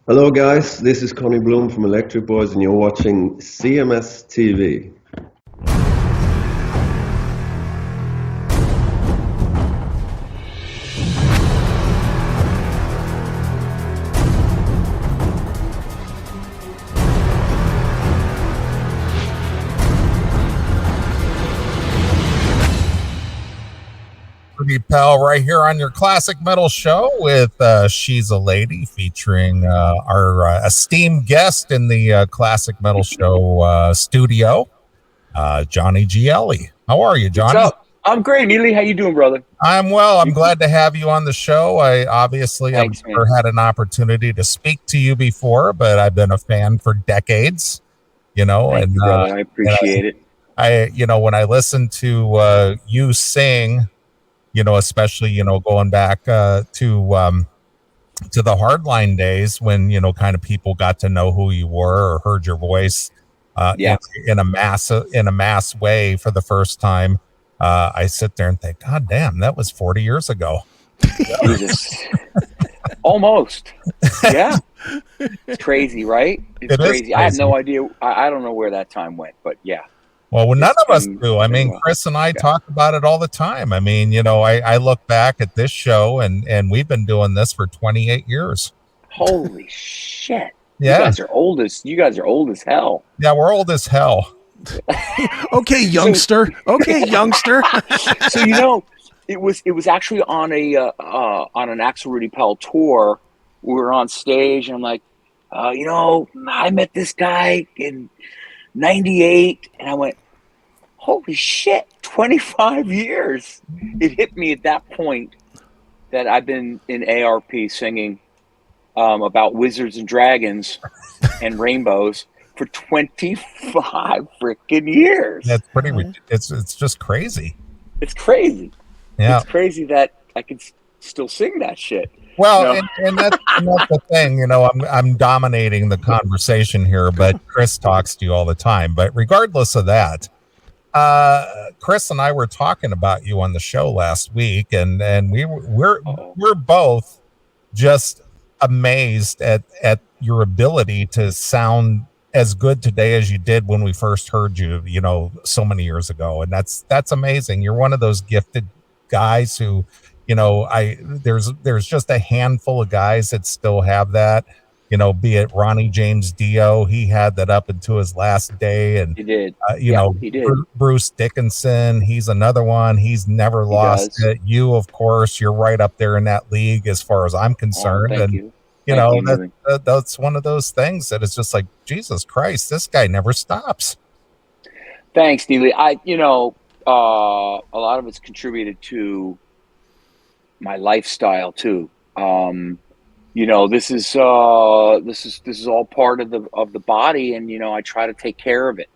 Hello, guys. This is Connie Bloom from Electric Boys, and you're watching CMS TV. Rudi Pell right here on your classic metal show with She's a Lady, featuring our esteemed guest in the classic metal show studio, Johnny Gioeli. How are you, Johnny? What's up? I'm great, Neely. How you doing, brother? I'm well. I'm glad to have you on the show. I obviously have never had an opportunity to speak to you before, but I've been a fan for decades, you know. Thank you, brother. I appreciate it. When I listen to you sing, especially, going back to the Hardline days when, kind of people got to know who you were or heard your voice in a mass way for the first time. I sit there and think, God damn, that was 40 years ago. Jesus. Almost. Yeah. It's crazy, right? It's crazy. I have no idea. I don't know where that time went, but yeah. Well, none of us do. I mean, Chris and I talk about it all the time. I mean, I look back at this show and we've been doing this for 28 years. Holy shit. Yeah. You guys are old as hell. Yeah, we're old as hell. Okay, youngster. So, it was actually on an Axel Rudi Pell tour. We were on stage and I'm like, I met this guy in 98 and I went, holy shit, 25 years. It hit me at that point that I've been in ARP singing about wizards and dragons and rainbows for 25 freaking years. That's pretty it's just crazy. It's crazy. Yeah. It's crazy that I can still sing that shit. Well, and that's the thing, I'm dominating the conversation here, but Chris talks to you all the time. But regardless of that, Chris and I were talking about you on the show last week, and we're both just amazed at your ability to sound as good today as you did when we first heard you, so many years ago. And that's amazing. You're one of those gifted guys who, there's just a handful of guys that still have that, be it Ronnie James Dio, he had that up until his last day. And he did. He did. Bruce Dickinson, he's another one. He's never lost it. You, of course, you're right up there in that league as far as I'm concerned. Thank you. That's one of those things that it's just like, Jesus Christ, this guy never stops. Thanks, Neely. A lot of it's contributed to my lifestyle too. This is all part of the body, and I try to take care of it.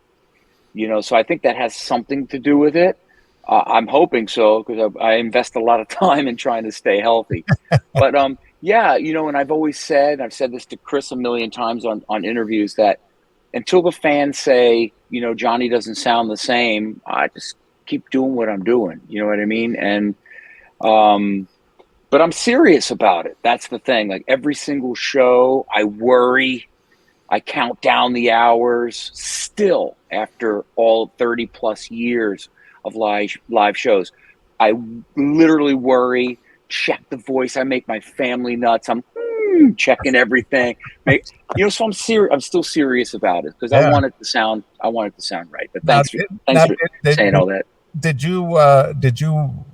So I think that has something to do with it. I'm hoping so, because I invest a lot of time in trying to stay healthy. But and I've always said, I've said this to Chris a million times on interviews, that until the fans say, Johnny doesn't sound the same, I just keep doing what I'm doing. You know what I mean? And but I'm serious about it. That's the thing. Like every single show, I worry. I count down the hours still after all 30 plus years of live shows. I literally worry, check the voice. I make my family nuts. I'm checking everything. So I'm serious. I'm still serious about it because I want it to sound right. But thanks for saying all that. Did you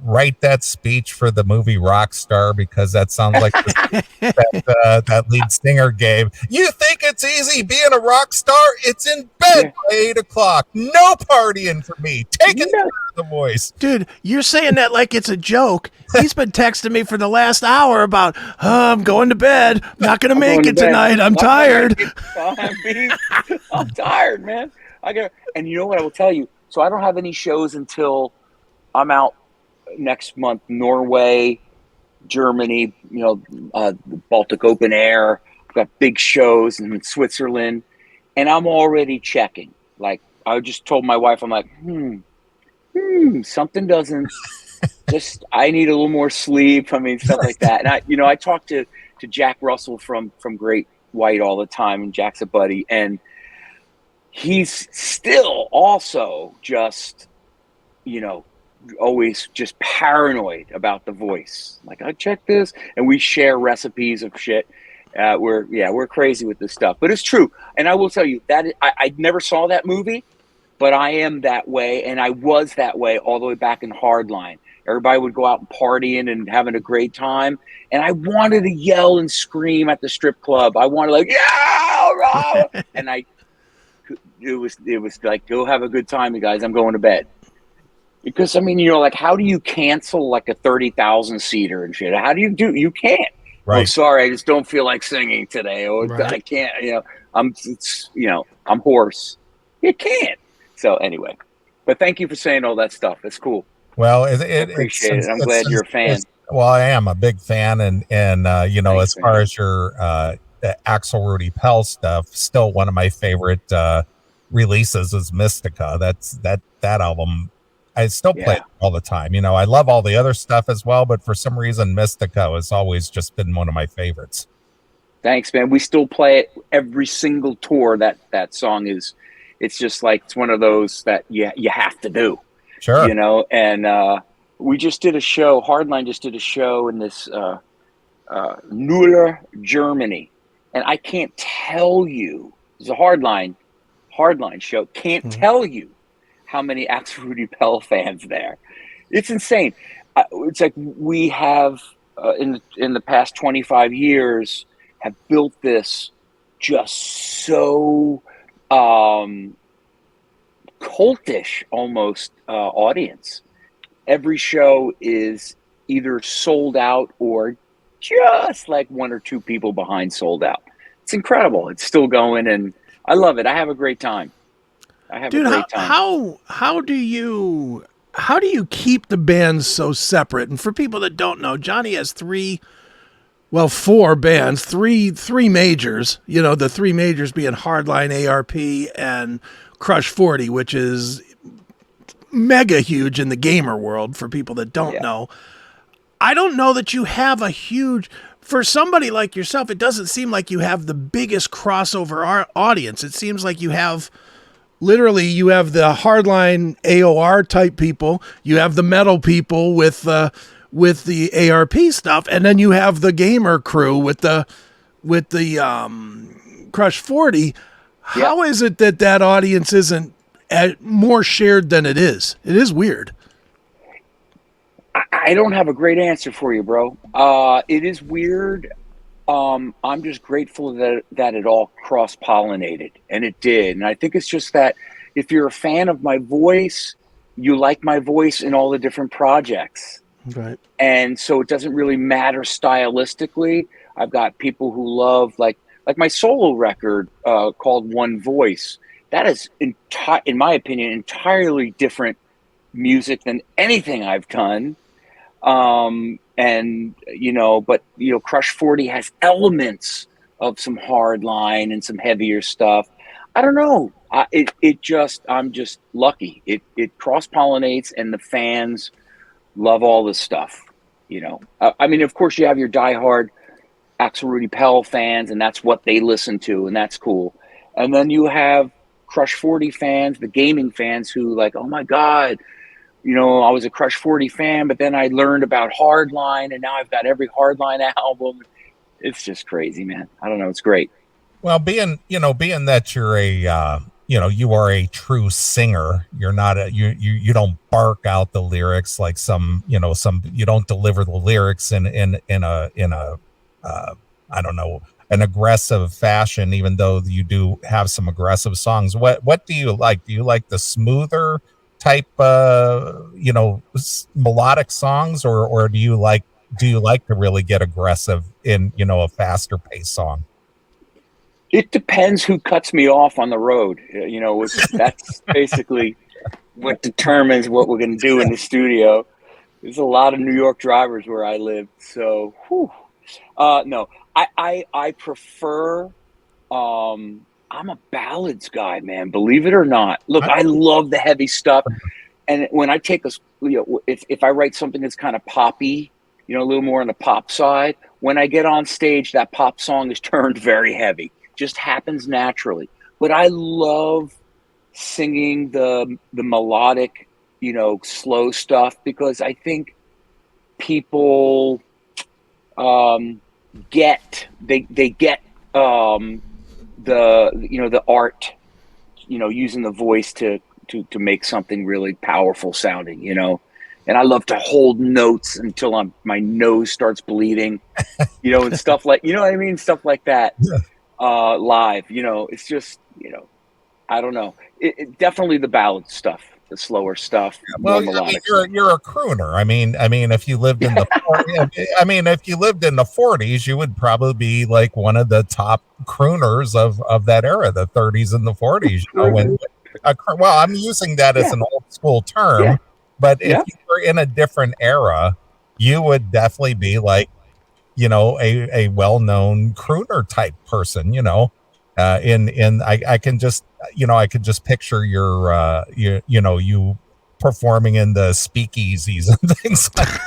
write that speech for the movie Rockstar? Because that sounds like that lead singer gave. You think it's easy being a rock star? It's in bed by 8 o'clock. No partying for me. Take it to the voice. Dude, you're saying that like it's a joke. He's been texting me for the last hour about, I'm going to bed. Not going to make it tonight. I'm tired. I'm tired, man. And you know what I will tell you? So I don't have any shows until I'm out next month. Norway, Germany, the Baltic Open Air. I've got big shows in Switzerland, and I'm already checking. Like I just told my wife, I'm like, something doesn't. I need a little more sleep. I mean, stuff like that. And I talked to Jack Russell from Great White all the time, and Jack's a buddy, and he's still also just, always just paranoid about the voice. Like, I check this, and we share recipes of shit. We're crazy with this stuff, but it's true. And I will tell you that I never saw that movie, but I am that way, and I was that way all the way back in Hardline. Everybody would go out and partying and having a great time, and I wanted to yell and scream at the strip club. I wanted, like, yeah, and it was like, go have a good time, you guys. I'm going to bed. Because, I mean, like, how do you cancel like a 30,000 seater and shit? How do you can't. Right. Oh, sorry, I just don't feel like singing today. Or Right. I can't, I'm hoarse. You can't. So anyway, but thank you for saying all that stuff. It's cool. Well, I appreciate it. I'm glad you're a fan. Well, I am a big fan, and Thanks, as far as your Axel Rudi Pell stuff, still one of my favorite releases is Mystica. That album, I still play it all the time. I love all the other stuff as well, but for some reason, Mystica has always just been one of my favorites. Thanks, man. We still play it every single tour. That song is, it's just like, it's one of those that you have to do. Sure. And we just did a show. Hardline just did a show in this Nuller, Germany, and I can't tell you. It's a Hardline show. Can't tell you how many Axel Rudi Pell fans there. It's insane. It's like we have in the past 25 years have built this just so cultish almost audience. Every show is either sold out or just like one or two people behind sold out. It's incredible. It's still going, and I love it. I have a great time. Dude, how do you keep the bands so separate? And for people that don't know, Johnny has four bands, three majors. The three majors being Hardline, ARP, and Crush 40, which is mega huge in the gamer world for people that don't know. I don't know that you have a huge, for somebody like yourself, it doesn't seem like you have the biggest crossover audience. It seems like you have the Hardline AOR type people, you have the metal people with the ARP stuff, and then you have the gamer crew with the Crush 40. How is it that audience isn't more shared than it is? It is weird. I don't have a great answer for you, bro. It is weird. I'm just grateful that it all cross-pollinated, and it did. And I think it's just that if you're a fan of my voice, you like my voice in all the different projects. Right. And so it doesn't really matter stylistically. I've got people who love, like my solo record called One Voice. That is, in my opinion, entirely different music than anything I've done. But Crush 40 has elements of some Hardline and some heavier stuff. I don't know. I'm just lucky. It cross-pollinates, and the fans love all this stuff. I mean, of course you have your diehard Axel Rudi Pell fans, and that's what they listen to, and that's cool. And then you have Crush 40 fans, the gaming fans, who like, oh my God, I was a Crush 40 fan, but then I learned about Hardline, and now I've got every Hardline album. It's just crazy, man. I don't know. It's great. Well, being that you're you are a true singer. You're not you don't bark out the lyrics like some you don't deliver the lyrics in a I don't know, an aggressive fashion, even though you do have some aggressive songs. What do you like? Do you like the smoother type melodic songs, or do you like to really get aggressive in a faster paced song? It depends who cuts me off on the road. That's basically what determines what we're going to do in the studio. There's a lot of New York drivers where I live, so no. I prefer. I'm a ballads guy, man. Believe it or not. Look, I love the heavy stuff, and when I take if I write something that's kind of poppy, a little more on the pop side. When I get on stage, that pop song is turned very heavy. Just happens naturally. But I love singing the melodic, slow stuff, because I think people get the art, using the voice to make something really powerful sounding, and I love to hold notes until my nose starts bleeding, and stuff like, what I mean? Stuff like that. Yeah. Live, it's just, I don't know. It definitely the ballad stuff, the slower stuff. Well, you're a crooner. I mean, if you lived in the, if you lived in the 40s, you would probably be like one of the top crooners of that era, the 30s and the 40s. Well, I'm using that as an old school term, but if you were in a different era, you would definitely be like, a well-known crooner type person, I can just, I could just picture you performing in the speakeasies and things like that.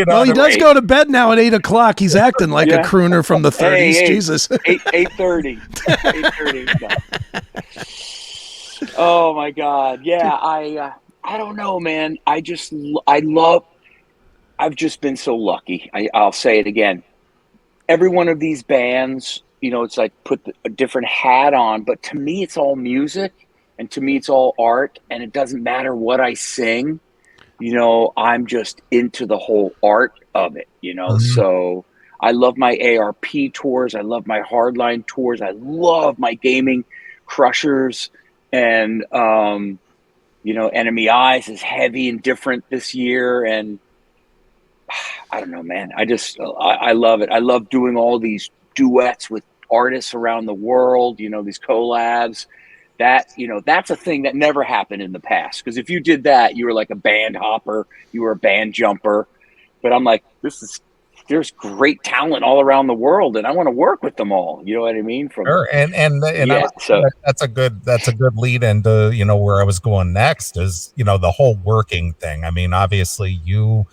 Well, he does go to bed now at 8:00. He's acting like a crooner from the 30s. Hey, Jesus. 8:30. 8:30. Oh my God. Yeah. I don't know, man. I've just been so lucky. I'll say it again. Every one of these bands, it's like put a different hat on, but to me, it's all music, and to me, it's all art, and it doesn't matter what I sing. I'm just into the whole art of it, Mm-hmm. So I love my ARP tours. I love my Hardline tours. I love my gaming crushers, and, Enemy Eyes is heavy and different this year, and I don't know, man. I love it. I love doing all these duets with artists around the world, these collabs. That's a thing that never happened in the past. Because if you did that, you were like a band hopper, you were a band jumper. But I'm like, there's great talent all around the world, and I want to work with them all. You know what I mean? Sure. That's a good lead into, where I was going next is, the whole working thing. I mean, obviously you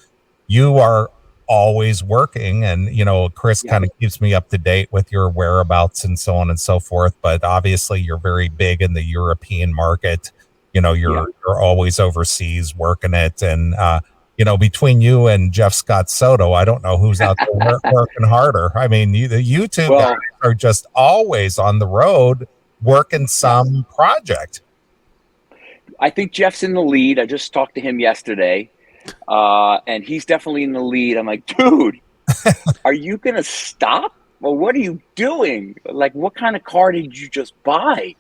are always working, and Chris kind of keeps me up to date with your whereabouts and so on and so forth, but obviously you're very big in the European market. You're always overseas working it, and between you and Jeff Scott Soto, I don't know who's out there working harder. I mean, you two guys are just always on the road working some project. I think Jeff's in the lead. I just talked to him yesterday. And he's definitely in the lead. I'm like, dude, are you going to stop? Well, what are you doing? Like, what kind of car did you just buy?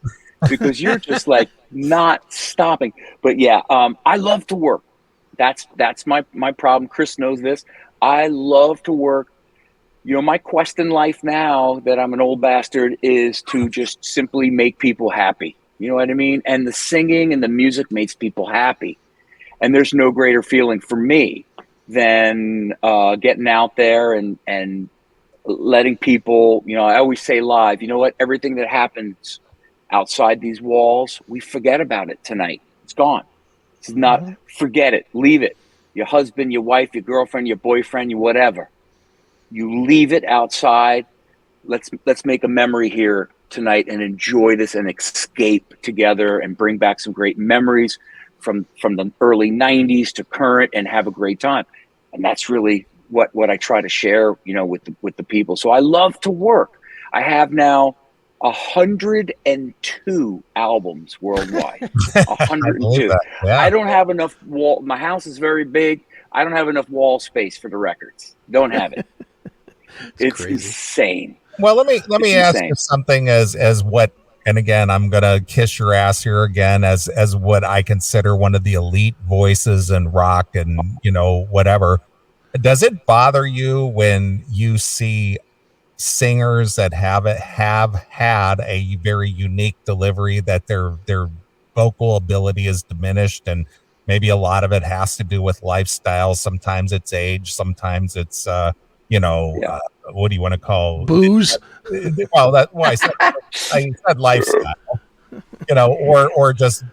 Because you're just like not stopping. But yeah, I love to work. That's my problem. Chris knows this. I love to work. My quest in life now that I'm an old bastard is to just simply make people happy. You know what I mean? And the singing and the music makes people happy. And there's no greater feeling for me than getting out there and letting people, I always say live, everything that happens outside these walls, we forget about it tonight. It's gone. It's not, forget it, leave it. Your husband, your wife, your girlfriend, your boyfriend, your whatever. You leave it outside. Let's make a memory here tonight and enjoy this and escape together and bring back some great memories from the early 90s to current, and have a great time. And that's really what I try to share, with the people. So I love to work. I have now 102 albums worldwide. 102. Yeah. I don't have enough wall. My house is very big. I don't have enough wall space for the records. Don't have it. It's insane. Well, let me ask you something as what. And again, I'm going to kiss your ass here again as what I consider one of the elite voices in rock and, whatever. Does it bother you when you see singers that have had a very unique delivery, that their vocal ability is diminished, and maybe a lot of it has to do with lifestyle? Sometimes it's age, sometimes it's what do you want to call booze? Well, I said lifestyle, or just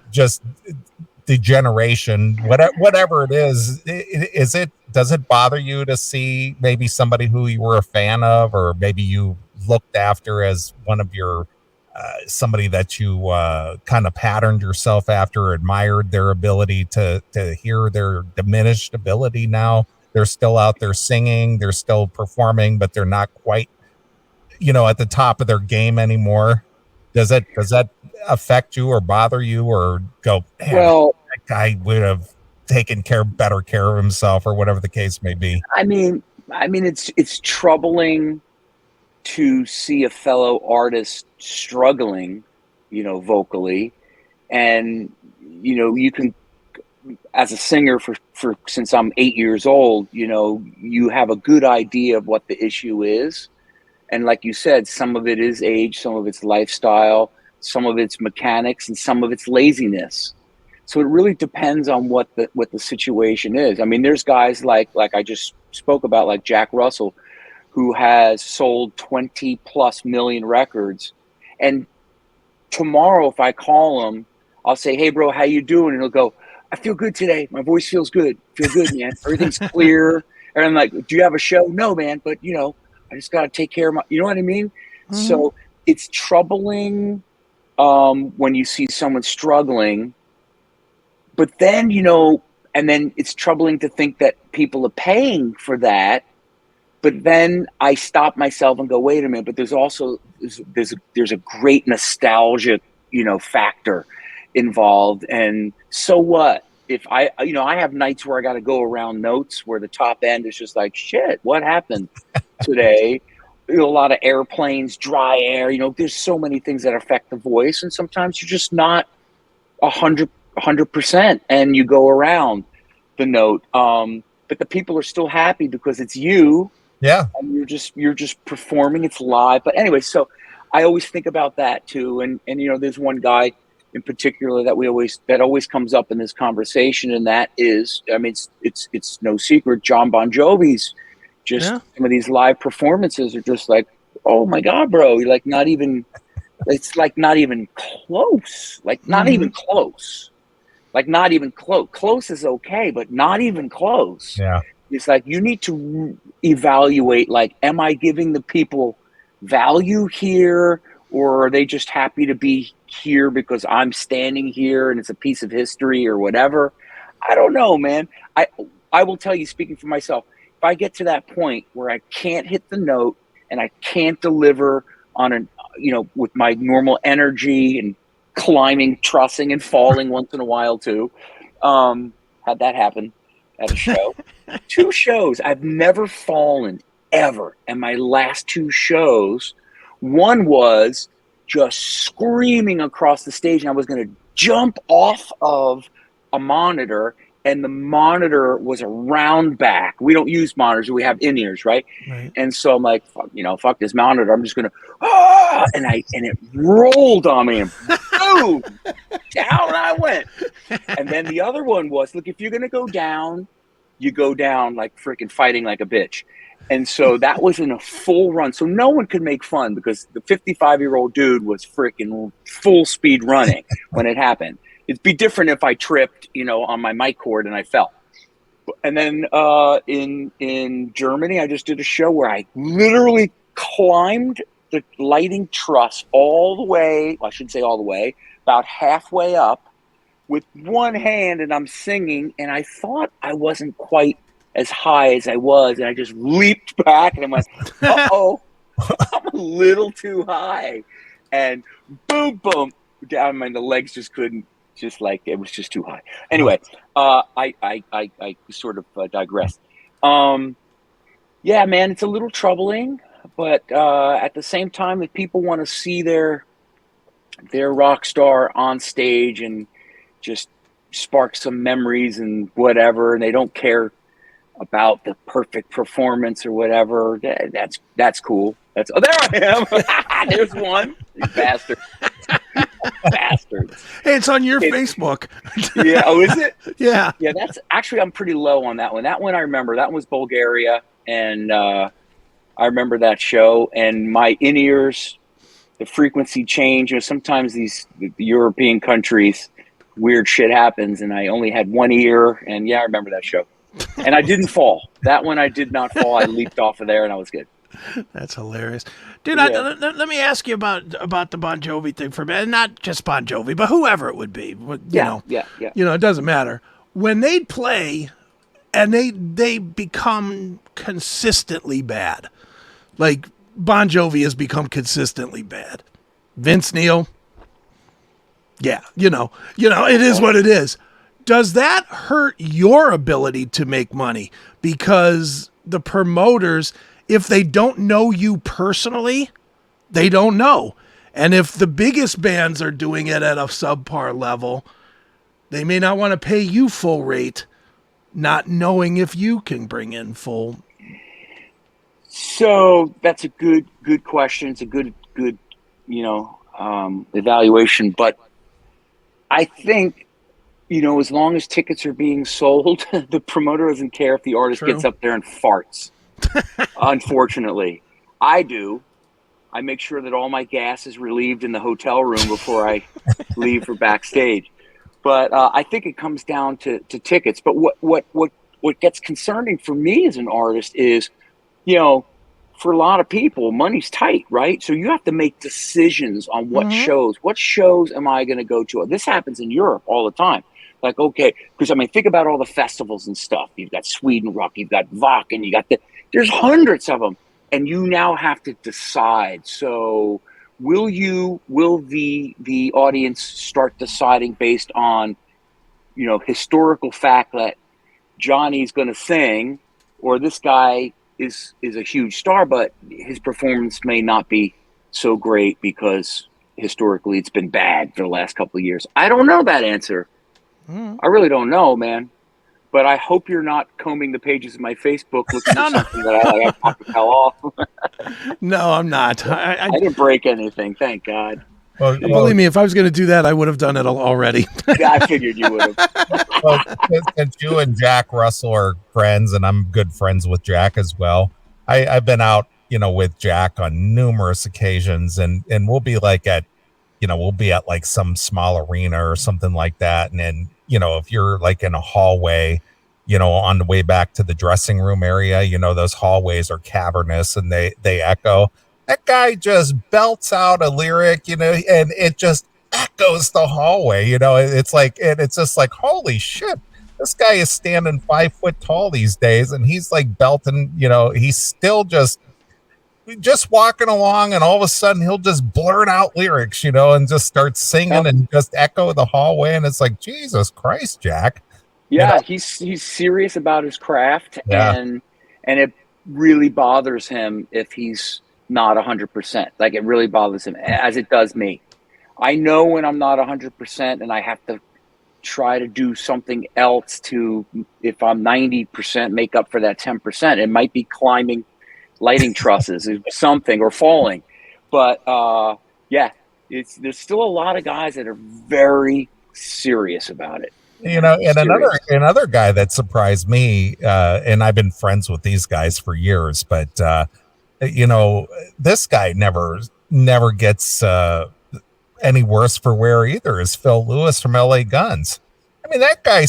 degeneration, whatever it is, does it bother you to see maybe somebody who you were a fan of, or maybe you looked after as one of your somebody that you kind of patterned yourself after, admired their ability to hear their diminished ability? Now they're still out there singing, they're still performing, but they're not quite, at the top of their game anymore. Does that affect you or bother you, or go, man, well, that guy would have taken better care of himself, or whatever the case may be? I mean, it's troubling to see a fellow artist struggling, vocally, and you can, as a singer for since I'm 8 years old, you have a good idea of what the issue is. And like you said, some of it is age, some of it's lifestyle, some of it's mechanics, and some of it's laziness. So it really depends on what the situation is. I mean, there's guys like I just spoke about, like Jack Russell, who has sold 20 plus million records. And tomorrow, if I call him, I'll say, "Hey, bro, how you doing?" And he'll go, "I feel good today. My voice feels good. Feel good, man. Everything's clear." And I'm like, "Do you have a show?" "No, man, but I just got to take care of my," you know what I mean? Mm-hmm. So it's troubling when you see someone struggling, but then, and then it's troubling to think that people are paying for that. But then I stop myself and go, wait a minute, but there's also, there's a great nostalgia, factor involved. And so what? If I have nights where I got to go around notes where the top end is just like, shit, what happened today? A lot of airplanes, dry air, there's so many things that affect the voice. And sometimes you're just not 100%, and you go around the note. But the people are still happy because it's you. Yeah. And you're just performing. It's live. But anyway, so I always think about that too. And there's one guy in particular that always comes up in this conversation, and that is, I mean, it's no secret, John Bon Jovi's some of these live performances are just like, oh my God, bro, you're like it's like not even close, like not even close, like not even close. Close is okay, but not even close. Yeah. It's like you need to evaluate, like, am I giving the people value here, or are they just happy to be here because I'm standing here and it's a piece of history or whatever? I don't know, man. I will tell you, speaking for myself, if I get to that point where I can't hit the note and I can't deliver on with my normal energy and climbing, trussing, and falling once in a while too. Had that happen at a show. 2 shows. I've never fallen ever. And my last 2 shows, one was just screaming across the stage, and I was going to jump off of a monitor, and the monitor was a round back. We don't use monitors. We have in-ears, right? And so I'm like, fuck this monitor. I'm just going to, and it rolled on me, and boom, down I went. And then the other one was, look, if you're going to go down, you go down like freaking fighting like a bitch. And so that was in a full run. So no one could make fun because the 55-year-old dude was freaking full speed running when it happened. It'd be different if I tripped, on my mic cord and I fell. And then in Germany, I just did a show where I literally climbed the lighting truss all the way. Well, I shouldn't say all the way, about halfway up with one hand, and I'm singing, and I thought I wasn't quite as high as I was, and I just leaped back, and I went, uh-oh, I'm a little too high. And boom, boom, down, and the legs just couldn't, it was just too high. Anyway, I sort of digressed. Yeah, man, it's a little troubling, but at the same time, if people want to see their rock star on stage and just spark some memories and whatever, and they don't care about the perfect performance or whatever, that's cool. There I am. There's one. You bastard. Bastards. Hey, it's on your Facebook. Yeah. Oh, is it? Yeah. Yeah, that's actually, I'm pretty low on that one. That one I remember. That was Bulgaria, and I remember that show, and my in-ears, the frequency change. Sometimes the European countries, weird shit happens, and I only had one ear. And yeah, I remember that show. And I didn't fall. That one I did not fall. I leaped off of there, and I was good. That's hilarious, dude. Yeah. Let me ask you about the Bon Jovi thing for a minute. Not just Bon Jovi, but whoever it would be. You know, it doesn't matter. When they play and they become consistently bad, like Bon Jovi has become consistently bad. Vince Neil, yeah, it is what it is. Does that hurt your ability to make money? Because the promoters, if they don't know you personally, they don't know. And if the biggest bands are doing it at a subpar level, they may not want to pay you full rate, not knowing if you can bring in full. So that's a good question. It's a good evaluation. But I think, as long as tickets are being sold, the promoter doesn't care if the artist gets up there and farts. Unfortunately, I do. I make sure that all my gas is relieved in the hotel room before I leave for backstage. But I think it comes down to tickets. But what gets concerning for me as an artist is, for a lot of people, money's tight, right? So you have to make decisions on what shows. What shows am I going to go to? This happens in Europe all the time. Like, okay, because think about all the festivals and stuff. You've got Sweden Rock, you've got Wacken, there's hundreds of them, and you now have to decide. So will the audience start deciding based on, historical fact that Johnny's going to sing, or this guy is a huge star, but his performance may not be so great because historically it's been bad for the last couple of years? I don't know that answer. I really don't know, man. But I hope you're not combing the pages of my Facebook looking for something that I pop the hell off. No, I'm not. I didn't break anything, thank God. Well, believe me, if I was going to do that, I would have done it already. Yeah, I figured you would have. Well, since you and Jack Russell are friends, and I'm good friends with Jack as well, I've been out, with Jack on numerous occasions, and we'll be like we'll be at like some small arena or something like that, and then if you're like in a hallway, on the way back to the dressing room area, those hallways are cavernous and they echo. That guy just belts out a lyric, and it just echoes the hallway. It's like, and it's just like, holy shit, this guy is standing 5 foot tall these days, and he's like belting. He's still just walking along, and all of a sudden he'll just blurt out lyrics, and just start singing and just echo the hallway. And it's like, Jesus Christ, Jack. Yeah, he's serious about his craft, and it really bothers him if he's not 100%. Like, it really bothers him, as it does me. I know when I'm not 100%, and I have to try to do something else to, if I'm 90%, make up for that 10%. It might be climbing lighting trusses or something, or falling. But there's still a lot of guys that are very serious about it. And another guy that surprised me, and I've been friends with these guys for years, but this guy never gets any worse for wear either, is Phil Lewis from LA Guns. I mean, that guy,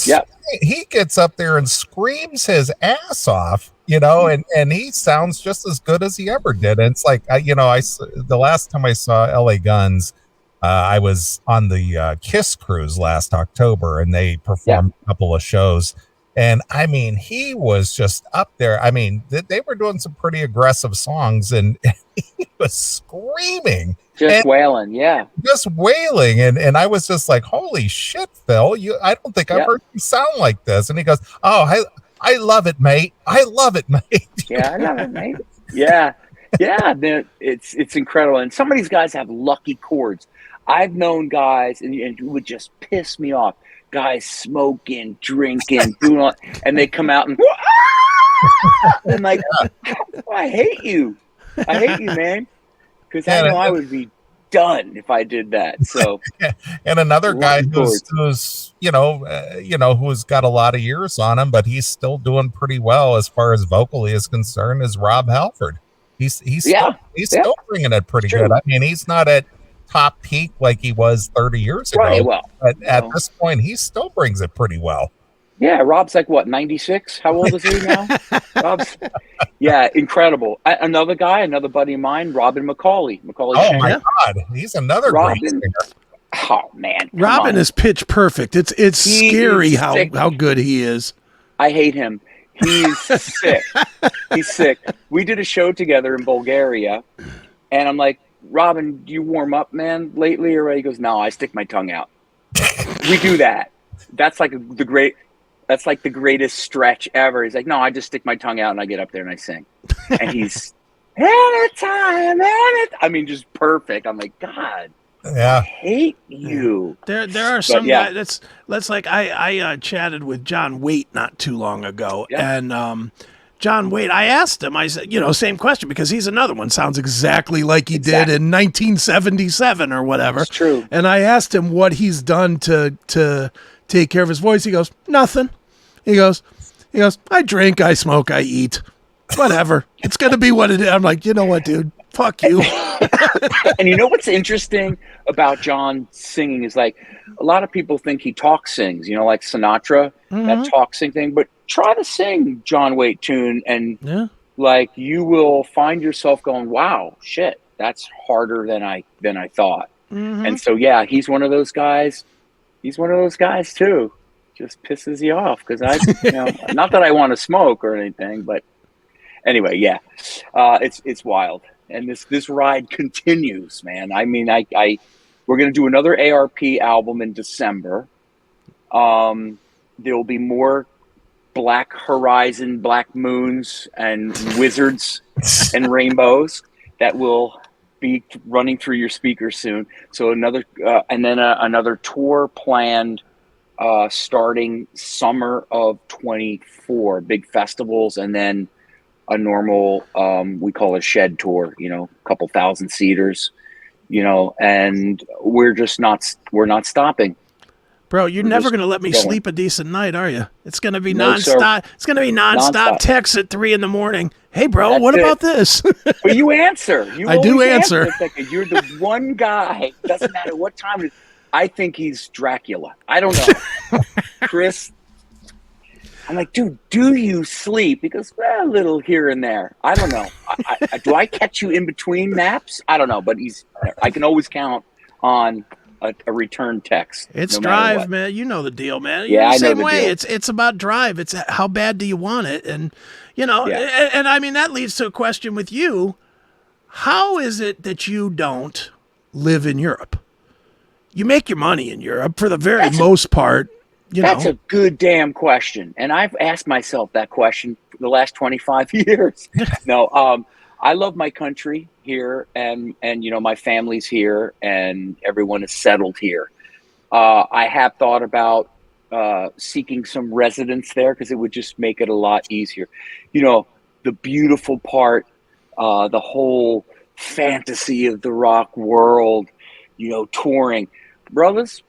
he gets up there and screams his ass off, and he sounds just as good as he ever did. And it's like, the last time I saw LA Guns, I was on the Kiss cruise last October, and they performed a couple of shows. And I mean, he was just up there. I mean, they were doing some pretty aggressive songs, and he was screaming. Wailing, just wailing, and I was just like, "Holy shit, Phil! I don't think I've heard you sound like this." And he goes, "Oh, I love it, mate. I love it, mate." Yeah, I love it, mate. Yeah, it's incredible. And some of these guys have lucky chords. I've known guys, and it would just piss me off. Guys smoking, drinking, doing all, and they come out and and like, I hate you, man. Because I know I would be done if I did that. So, and another guy who's who's got a lot of years on him, but he's still doing pretty well as far as vocally is concerned, is Rob Halford. He's still bringing it pretty good. I mean, he's not at top peak like he was 30 years ago. Right, well, but at this point, he still brings it pretty well. Yeah, Rob's like, what, 96? How old is he now? Yeah, incredible. Another guy, another buddy of mine, Robin McCauley. Oh, my God. He's another great singer. Oh, man. Robin is pitch perfect. It's scary how good he is. I hate him. He's sick. He's sick. We did a show together in Bulgaria, and I'm like, Robin, do you warm up, man, lately? Or he goes, no, I stick my tongue out. We do that. That's like the greatest stretch ever. He's like, no, I just stick my tongue out and I get up there and I sing. And he's anytime. I mean, just perfect. I'm like, God, yeah, I hate you. There are some guys. That's like I chatted with John Waite not too long ago, and John Waite, I asked him. I said, same question, because he's another one. Sounds exactly like he did in 1977 or whatever. It's true. And I asked him what he's done to take care of his voice. He goes, nothing. He goes, I drink, I smoke, I eat, whatever. It's going to be what it is. I'm like, you know what, dude? Fuck you. And you know what's interesting about John singing is, like, a lot of people think he talk sings, like Sinatra, that talk sing thing. But try to sing John Waite tune, and like, you will find yourself going, wow, shit, that's harder than I thought. And so, yeah, he's one of those guys. He's one of those guys too. Just pisses you off because not that I want to smoke or anything, but anyway, yeah, it's wild, and this ride continues, man. I mean, we're gonna do another ARP album in December. There will be more Black Horizon, Black Moons, and Wizards and Rainbows that will be running through your speakers soon. So another tour planned starting summer of 24, big festivals, and then a normal we call it a shed tour, a couple thousand seaters, and we're not stopping. Bro, you're never going to let me sleep a decent night, are you? It's going to be nonstop. It's going to be nonstop texts at 3 a.m. Hey, bro, what about this? But you answer. I do answer. You're the one guy. Doesn't matter what time it is. I think he's Dracula. I don't know. Chris, I'm like, dude, do you sleep? He goes, a little here and there. I don't know. Do I catch you in between naps? I don't know. But I can always count on a return text. It's drive, man. You know the deal, man. Yeah, I know same the way. deal. It's about drive. It's how bad do you want it, and and I mean that leads to a question with you. How is it that you don't live in Europe? You make your money in Europe for the very most part. That's a good damn question, and I've asked myself that question for the last 25 years. No, I love my country here, and my family's here, and everyone is settled here. I have thought about seeking some residence there because it would just make it a lot easier. The beautiful part, the whole fantasy of the rock world, touring. Brothers,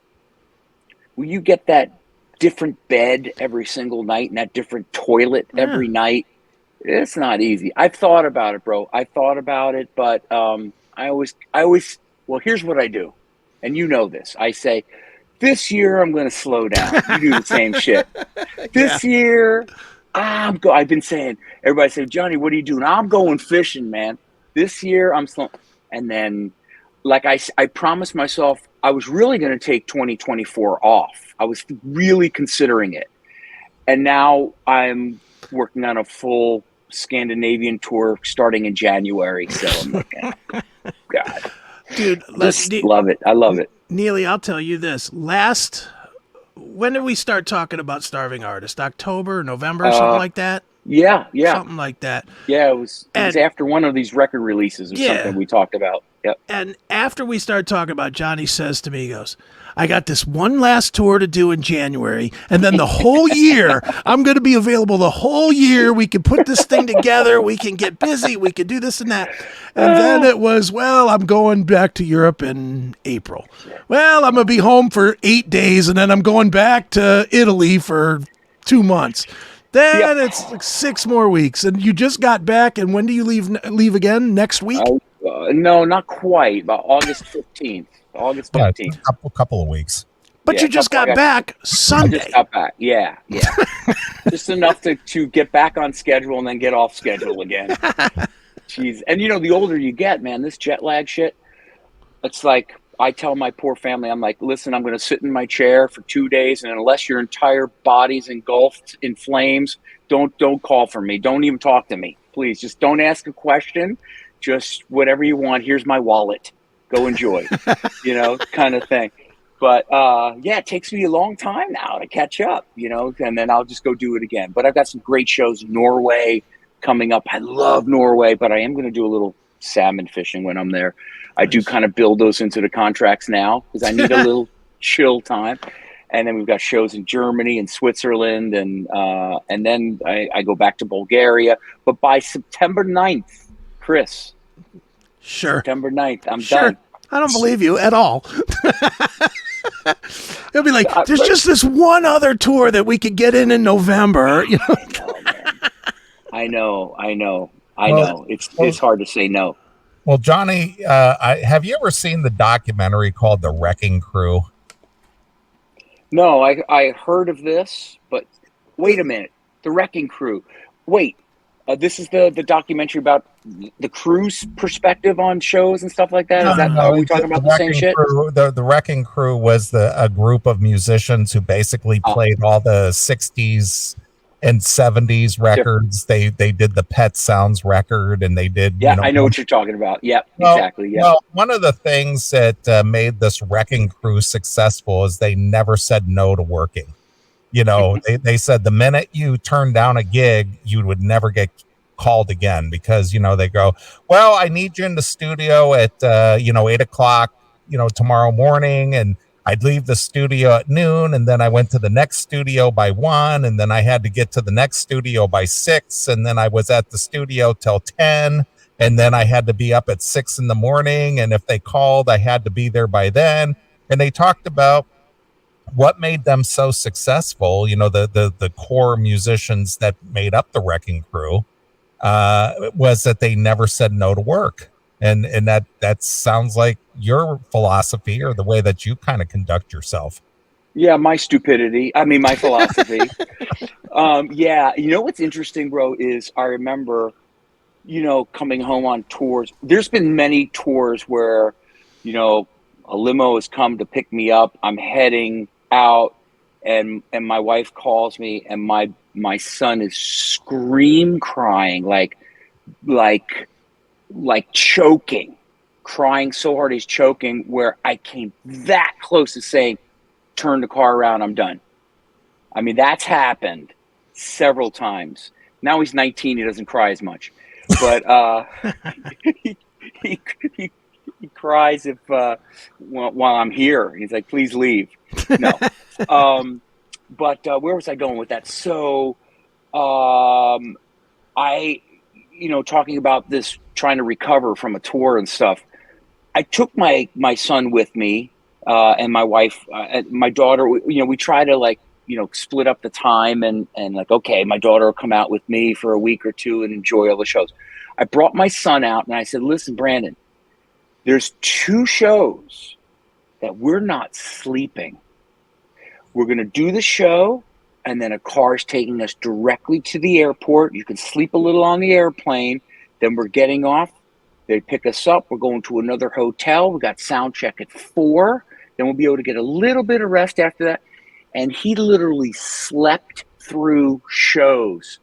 will you get that different bed every single night and that different toilet every night? It's not easy. I've thought about it, bro. I thought about it, but I always, well, here's what I do. And you know this. I say, this year I'm going to slow down. You do the same shit. This year, I've been saying, everybody say, Johnny, what are you doing? I'm going fishing, man. This year I'm slow. And then, like I promised myself, I was really going to take 2024 off. I was really considering it. And now I'm working on a full Scandinavian tour starting in January. So I'm like, God. Dude, love it. I love it. Neely, I'll tell you this. When did we start talking about Starving Artist? October, November, something like that? Yeah. Something like that. Yeah, it was after one of these record releases or something we talked about. Yep. And after we started talking about, Johnny says to me, he goes, I got this one last tour to do in January, and then the whole year, I'm going to be available the whole year. We can put this thing together. We can get busy. We can do this and that. And then it was, I'm going back to Europe in April. Well, I'm going to be home for 8 days, and then I'm going back to Italy for 2 months. Then it's like 6 more weeks, and you just got back. And when do you leave again? Next week? No, not quite. About August 15th. August 15th. A couple of weeks. But you just got back Sunday. I just got back. Yeah. Just enough to get back on schedule and then get off schedule again. Jeez. And the older you get, man, this jet lag shit, it's like I tell my poor family, I'm like, listen, I'm going to sit in my chair for 2 days, and unless your entire body's engulfed in flames, don't call for me. Don't even talk to me. Please, just don't ask a question. Just whatever you want. Here's my wallet. Go enjoy, kind of thing. But it takes me a long time now to catch up, and then I'll just go do it again. But I've got some great shows in Norway coming up. I love Norway, but I am going to do a little salmon fishing when I'm there. I do kind of build those into the contracts now because I need a little chill time. And then we've got shows in Germany and Switzerland, and then I go back to Bulgaria. But by September 9th, Chris. Sure. September 9th, I'm done. I don't believe you at all. It'll be like, there's just this one other tour that we could get in November. I know. It's hard to say no. Well, Johnny, have you ever seen the documentary called The Wrecking Crew? No, I heard of this, but wait a minute. The Wrecking Crew. Wait, this is the documentary about the crew's perspective on shows and stuff like that? Are we talking about the same shit? The Wrecking Crew was a group of musicians who basically played all the 60s and 70s records. They did the Pet Sounds record, and they did. I know what you're talking about. Yep, exactly. Yeah. Well, one of the things that made this Wrecking Crew successful is they never said no to working. They said the minute you turned down a gig, you would never get called again because, they go, well, I need you in the studio at, 8:00, tomorrow morning. And I'd leave the studio at noon. And then I went to the next studio by 1. And then I had to get to the next studio by 6. And then I was at the studio till 10. And then I had to be up at 6 in the morning. And if they called, I had to be there by then. And they talked about what made them so successful, the core musicians that made up the Wrecking Crew, was that they never said no to work. And that sounds like your philosophy or the way that you kind of conduct yourself. Yeah, my stupidity. I mean, my philosophy. What's interesting, bro, is I remember, coming home on tours. There's been many tours where, a limo has come to pick me up. I'm heading out, and my wife calls me, and my son is scream crying, like choking, crying so hard he's choking, where I came that close to saying, turn the car around, I'm done. I mean, that's happened several times. Now he's 19, he doesn't cry as much, but he cries if while I'm here. He's like, please leave. No. But where was I going with that? So I, talking about this, trying to recover from a tour and stuff, I took my son with me and my wife, my daughter. We try to split up the time and okay, my daughter will come out with me for a week or two and enjoy all the shows. I brought my son out and I said, listen, Brandon, there's 2 shows that we're not sleeping. We're going to do the show, and then a car's taking us directly to the airport. You can sleep a little on the airplane. Then we're getting off. They pick us up. We're going to another hotel. We got sound check at 4. Then we'll be able to get a little bit of rest after that. And he literally slept through shows.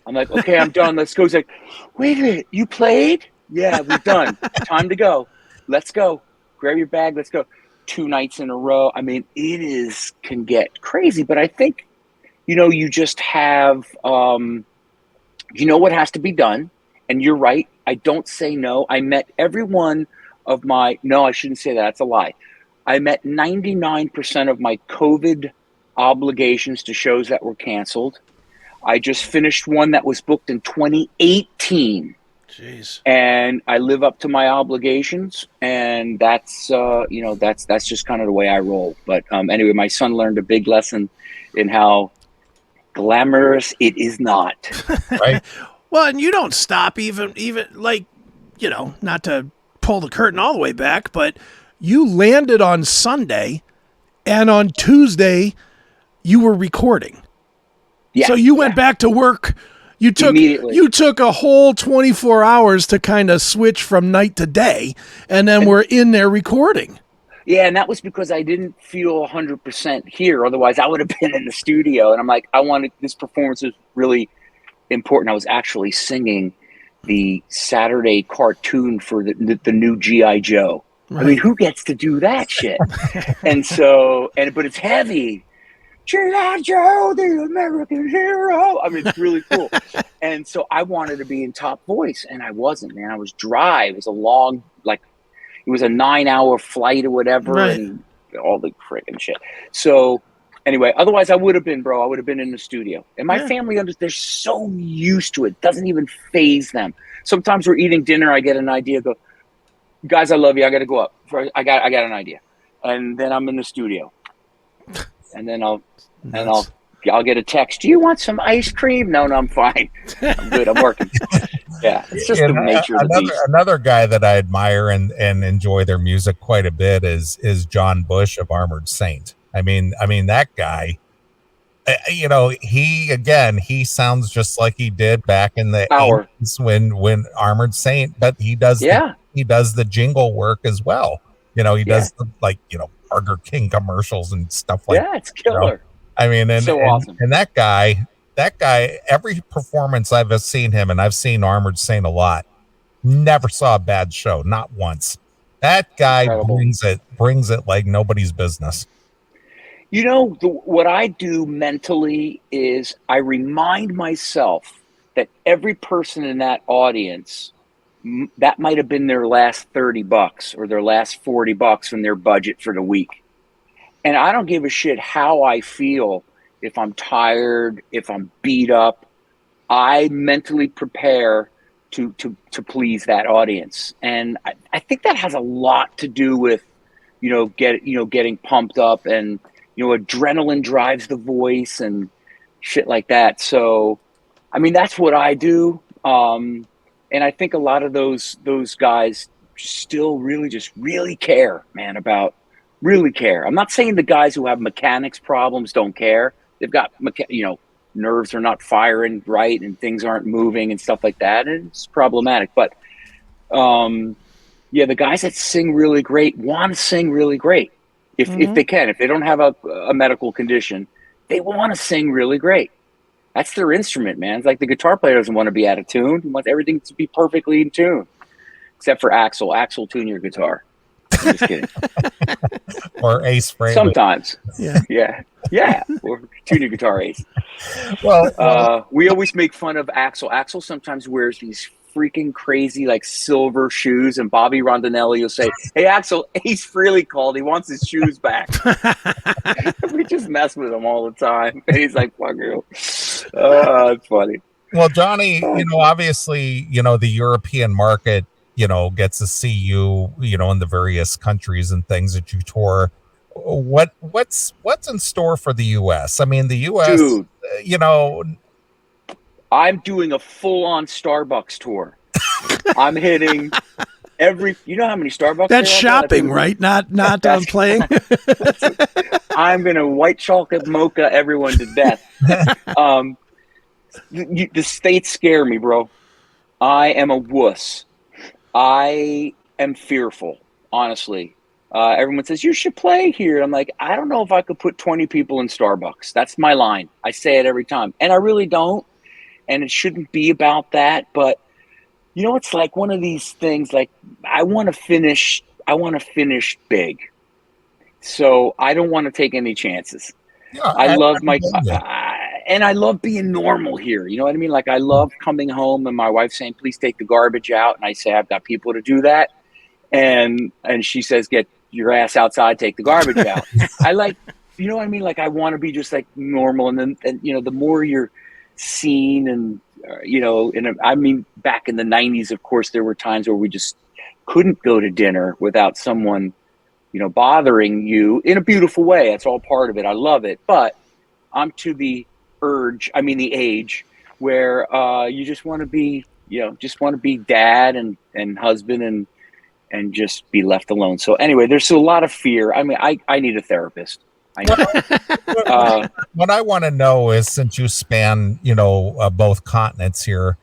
I'm like, okay, I'm done. Let's go. He's like, wait a minute, you played? Yeah, we're done. Time to go. Let's go. Grab your bag. Let's go. 2 nights in a row. I mean, can get crazy, but I think, you just have, what has to be done. And you're right. I don't say no. I met every one of no, I shouldn't say that. That's a lie. I met 99% of my COVID obligations to shows that were canceled. I just finished one that was booked in 2018. Jeez. And I live up to my obligations, and that's that's just kind of the way I roll. But anyway, my son learned a big lesson in how glamorous it is not. Right. Well, and you don't stop even not to pull the curtain all the way back, but you landed on Sunday, and on Tuesday you were recording. Yeah. So you went back to work. You took a whole 24 hours to kind of switch from night to day, and then we're in there recording. Yeah, and that was because I didn't feel 100% here. Otherwise, I would have been in the studio. And I'm like, this performance was really important. I was actually singing the Saturday cartoon for the new G.I. Joe. Right. I mean, who gets to do that shit? But it's heavy. G.I. Joe, the American hero. I mean, it's really cool. And so I wanted to be in top voice, and I wasn't, man. I was dry. It was a long, it was a 9-hour flight or whatever, right. And all the friggin' shit. So anyway, otherwise I would have been, bro. I would have been in the studio. And my family, they're so used to it. It doesn't even faze them. Sometimes we're eating dinner. I get an idea. Go, guys, I love you. I got to go up. I got an idea. And then I'm in the studio. And then I'll get a text. Do you want some ice cream? No, I'm fine. I'm good. I'm working. Yeah, it's just the nature of the beast. Another guy that I admire and enjoy their music quite a bit is John Bush of Armored Saint. I mean that guy. He sounds just like he did back in the 80s when Armored Saint, but he does the jingle work as well. He does the Burger King commercials and stuff like that. Yeah, it's killer. I mean, awesome. And that guy, every performance I've seen him, and I've seen Armored Saint a lot, never saw a bad show, not once. That guy brings it like nobody's business. What I do mentally is I remind myself that every person in that audience, that might have been their last $30 or their last $40 from their budget for the week. And I don't give a shit how I feel, if I'm tired, if I'm beat up. I mentally prepare to please that audience. And I think that has a lot to do with, getting pumped up, and, adrenaline drives the voice and shit like that. So, I mean, that's what I do. And I think a lot of those guys still really care, man, really care. I'm not saying the guys who have mechanics problems don't care. They've got, nerves are not firing right and things aren't moving and stuff like that. And it's problematic. But, the guys that sing really great want to sing really great. If they can. If they don't have a medical condition, they want to sing really great. That's their instrument, man. It's like the guitar player doesn't want to be out of tune. He wants everything to be perfectly in tune. Except for Axel. Axel, tune your guitar. I'm just kidding. Or Ace Frehley. Sometimes. Yeah. Or tune your guitar, Ace. Well, we always make fun of Axel. Axel sometimes wears these freaking crazy silver shoes, and Bobby Rondinelli will say, "Hey Axel, Ace Frehley called. He wants his shoes back." We just mess with him all the time. And he's like, "Fuck you." It's funny. Well, Johnny, obviously, the European market, gets to see you, in the various countries and things that you tour. What's in store for the U.S.? I mean, the U.S., dude, I'm doing a full-on Starbucks tour. I'm hitting every. You know how many Starbucks? That's shopping, right? Not playing. I'm gonna white chocolate mocha everyone to death. The states scare me, bro. I am a wuss. I am fearful, honestly. Everyone says, you should play here. I'm like, I don't know if I could put 20 people in Starbucks. That's my line. I say it every time. And I really don't. And it shouldn't be about that. But, it's like one of these things, I want to finish big. So I don't want to take any chances. Yeah, I love and I love being normal here. You know what I mean? I love coming home and my wife saying, please take the garbage out. And I say, I've got people to do that. And she says, get your ass outside, take the garbage out. I you know what I mean? I want to be just normal. And then, the more you're seen and, back in the 90s, of course, there were times where we just couldn't go to dinner without someone, bothering you in a beautiful way. That's all part of it. I love it. But I'm to the age where you just want to be, dad and husband and, and just be left alone. So anyway, there's a lot of fear. I mean, I need a therapist. I know. What I want to know is, since you span, both continents here,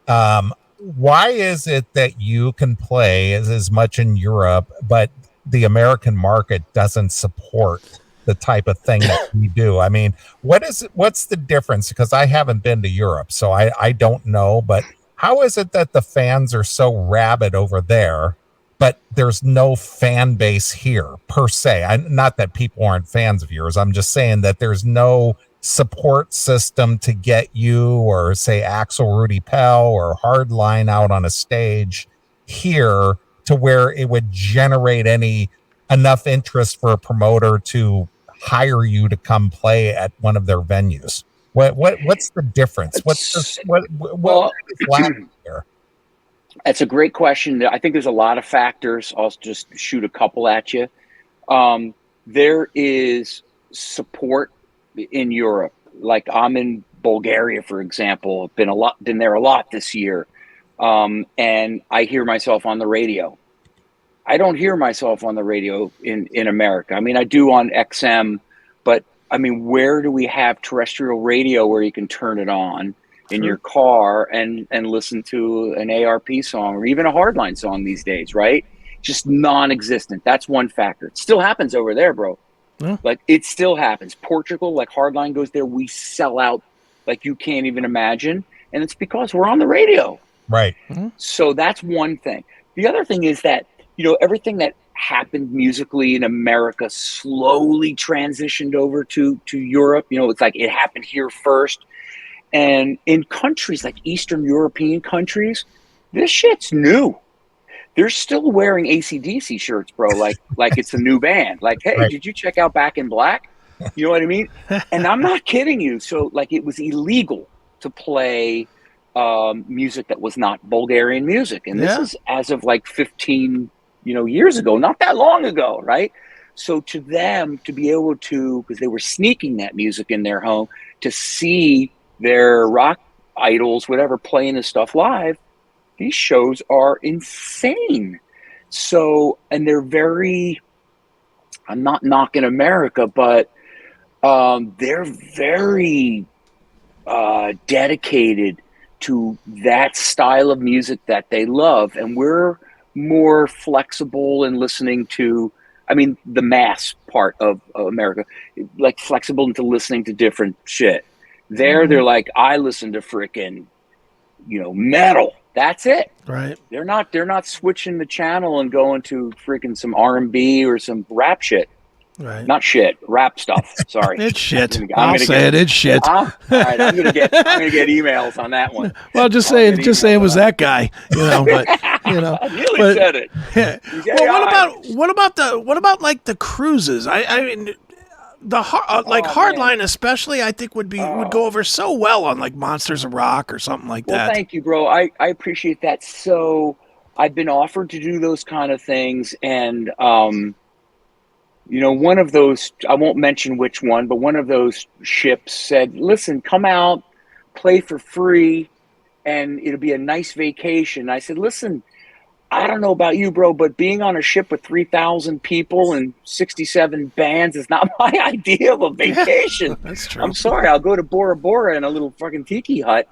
why is it that you can play as much in Europe, but the American market doesn't support the type of thing that we do? I mean, what's the difference? Because I haven't been to Europe, so I don't know, but how is it that the fans are so rabid over there, but there's no fan base here per se? Not that people aren't fans of yours. I'm just saying that there's no support system to get you, or say Axel Rudi Pell or Hardline out on a stage here to where it would generate enough interest for a promoter to hire you to come play at one of their venues. What's the difference? What is lacking here? That's a great question. I think there's a lot of factors. I'll just shoot a couple at you. There is support in Europe. Like, I'm in Bulgaria, for example. I've been there a lot this year. And I hear myself on the radio. I don't hear myself on the radio in America. I mean, I do on XM, but I mean, where do we have terrestrial radio where you can turn it on in your car and listen to an ARP song or even a Hardline song these days, right? Just non-existent. That's one factor. It still happens over there, bro. Yeah. Like, it still happens. Portugal, like, Hardline goes there, we sell out like you can't even imagine. And it's because we're on the radio. Right. Mm-hmm. So that's one thing. The other thing is that, everything that happened musically in America slowly transitioned over to Europe. It's like it happened here first. And in countries like Eastern European countries, this shit's new. They're still wearing AC/DC shirts, bro, like it's a new band. Like, hey, right. Did you check out Back in Black? You know what I mean? And I'm not kidding you. So, like, it was illegal to play music that was not Bulgarian music. And this is as of like 15 years ago, not that long ago, right? So to them, to be able to, because they were sneaking that music in their home, to see their rock idols, whatever, playing this stuff live, these shows are insane. So, and they're very, I'm not knocking America, but they're very dedicated to that style of music that they love. And we're more flexible in listening to, I mean, the mass part of America, like flexible into listening to different shit. They're like, I listen to frickin', metal. That's it. Right. They're not switching the channel and going to freaking some R&B or some rap shit. Right. Not shit, rap stuff. Sorry. It's shit. I'll say it. It's shit. All right, I'm gonna get emails on that one. Well, just saying it was that guy. But I nearly said it. Yeah. Well, what about like the cruises? I mean, the Hardline especially, I think would go over so well on like Monsters of Rock or something like that. Well, thank you, bro. I appreciate that. So I've been offered to do those kind of things, and one of those, I won't mention which one, but one of those ships said, listen, come out, play for free, and it'll be a nice vacation. I said, listen, I don't know about you, bro, but being on a ship with 3,000 people and 67 bands is not my idea of a vacation. That's true. I'm sorry. I'll go to Bora Bora in a little fucking tiki hut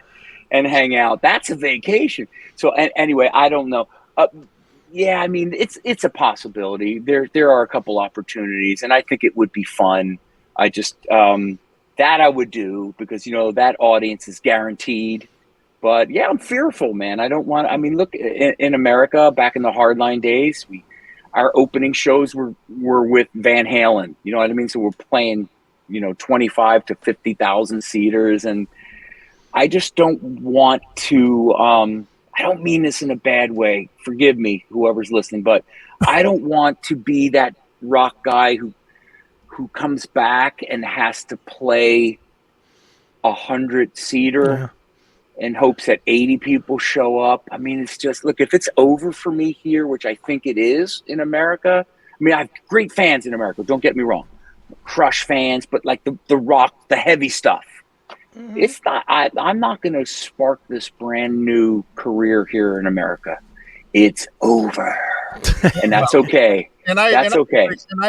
and hang out. That's a vacation. So anyway, I don't know. Yeah, I mean, it's a possibility. There are a couple opportunities, and I think it would be fun. I just that I would do because that audience is guaranteed. But yeah, I'm fearful, man. I don't want. I mean, look, in America back in the Hardline days, our opening shows were with Van Halen. You know what I mean? So we're playing 25 to 50,000 seaters, and I just don't want to. I don't mean this in a bad way. Forgive me, whoever's listening, but I don't want to be that rock guy who comes back and has to play 100-seater in hopes that 80 people show up. I mean, it's just, look, if it's over for me here, which I think it is in America. I mean, I have great fans in America. Don't get me wrong. Crush fans, but like the rock, the heavy stuff. It's not. I'm not going to spark this brand new career here in America. It's over. and that's okay. And I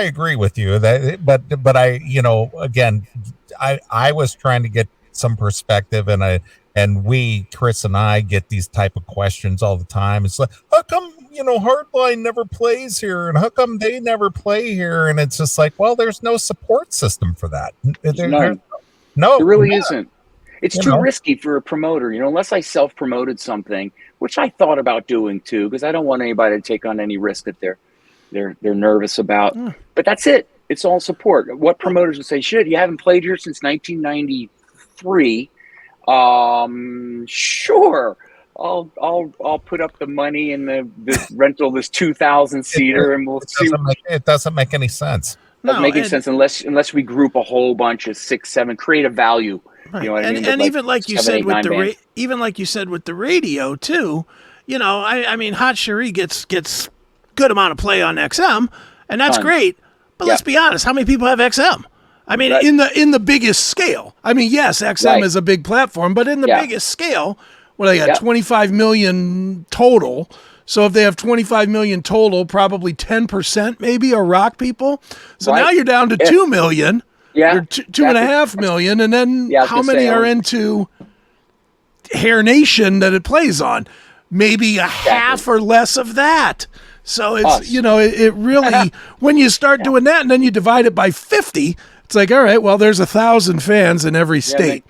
agree with you that, but I, again, I was trying to get some perspective, and Chris and I get these type of questions all the time. It's like, how come, Hardline never plays here, and how come they never play here? And it's just like, well, there's no support system for that. There really isn't. It's too risky for a promoter, unless I self-promoted something, which I thought about doing too, because I don't want anybody to take on any risk that they're nervous about. But that's it. It's all support. What promoters would say, shit, you haven't played here since 1993. Sure. I'll put up the money in the rental this 2,000 seater, and we'll see. It doesn't make any sense. Doesn't make any sense unless we group a whole bunch of 6, 7, create a value. Right. You know what I mean? And even like you said with the radio too, I mean, Hot Cherie gets good amount of play on XM, and that's great. But let's be honest, how many people have XM? I mean, in the biggest scale. I mean, yes, XM is a big platform, but in the biggest scale, they got 25 million total. So if they have 25 million total, probably 10% maybe are rock people. So now you're down to 2 million. Yeah, you're 2.5 million, and then how many are into Hair Nation that it plays on? Maybe a half or less of that. So it's it really when you start doing that and then you divide it by 50, it's like, all right, well, there's 1,000 fans in every state.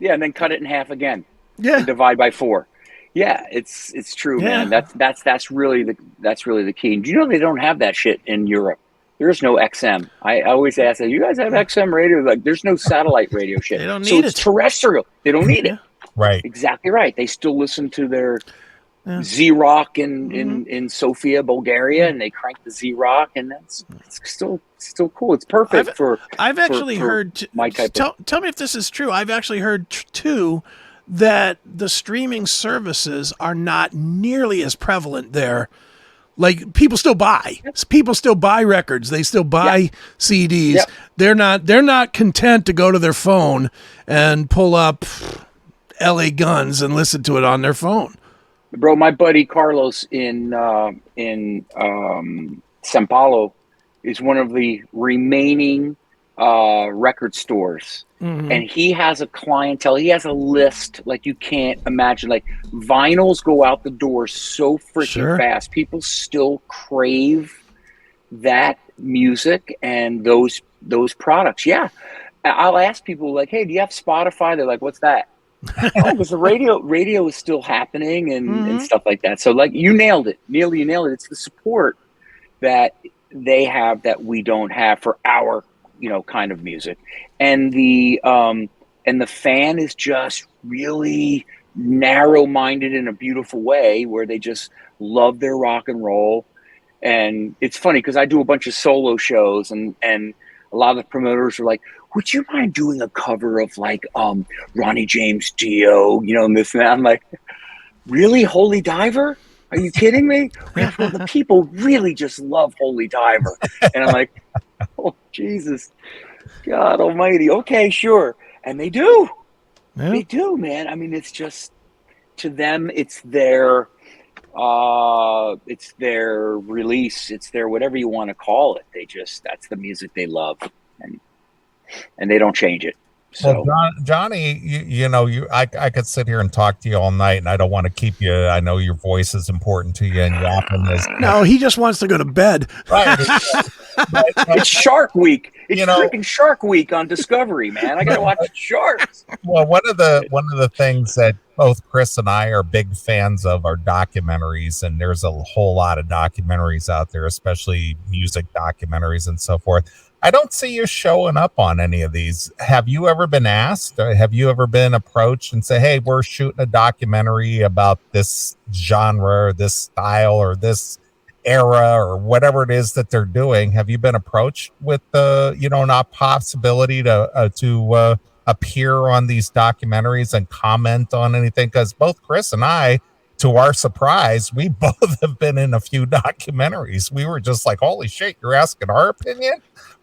And then cut it in half again. Yeah, and divide by 4. Yeah, it's true, man. That's really the key. Do you know they don't have that shit in Europe? There's no XM. I always ask that, you guys have XM radio? Like, there's no satellite radio shit. They don't need it. It's terrestrial. They don't need it. Right. Exactly right. They still listen to their Z-Rock in Sofia, Bulgaria, and they crank the Z-Rock, and it's still cool. It's perfect I've actually heard my type. Tell me if this is true. I've actually heard too that the streaming services are not nearly as prevalent there. Like, people still buy records. They still buy CDs. Yep. They're not content to go to their phone and pull up LA Guns and listen to it on their phone. Bro, my buddy Carlos in São Paulo is one of the remaining record stores. Mm-hmm. And he has a clientele. He has a list like you can't imagine. Like, vinyls go out the door so freaking fast. People still crave that music and those products. Yeah. I'll ask people like, hey, do you have Spotify? They're like, what's that? Because the radio is still happening and stuff like that. So, like, you nailed it. Neil, you nailed it. It's the support that they have that we don't have for our kind of music, and the fan is just really narrow-minded in a beautiful way, where they just love their rock and roll. And it's funny because I do a bunch of solo shows, and a lot of the promoters are like, "Would you mind doing a cover of like Ronnie James Dio, and this and that?" I'm like, "Really, Holy Diver? Are you kidding me?" Well, the people really just love Holy Diver, and I'm like, oh, Jesus, God almighty. Okay, sure. And they do. Yeah. They do, man. I mean, it's just, to them, it's their release. It's their, whatever you want to call it. That's the music they love. And they don't change it. So, well, Johnny, I could sit here and talk to you all night, and I don't want to keep you. I know your voice is important to you, and yapping is. No, he just wants to go to bed. Right. It's Shark Week. It's freaking Shark Week on Discovery, man. I gotta watch sharks. Well, one of the things that both Chris and I are big fans of are documentaries, and there's a whole lot of documentaries out there, especially music documentaries and so forth. I don't see you showing up on any of these. Have you ever been asked? Have you ever been approached and say, hey, we're shooting a documentary about this genre, or this style, or this era, or whatever it is that they're doing? Have you been approached with an possibility to appear on these documentaries and comment on anything? Because both Chris and I, to our surprise, we both have been in a few documentaries. We were just like, holy shit, you're asking our opinion?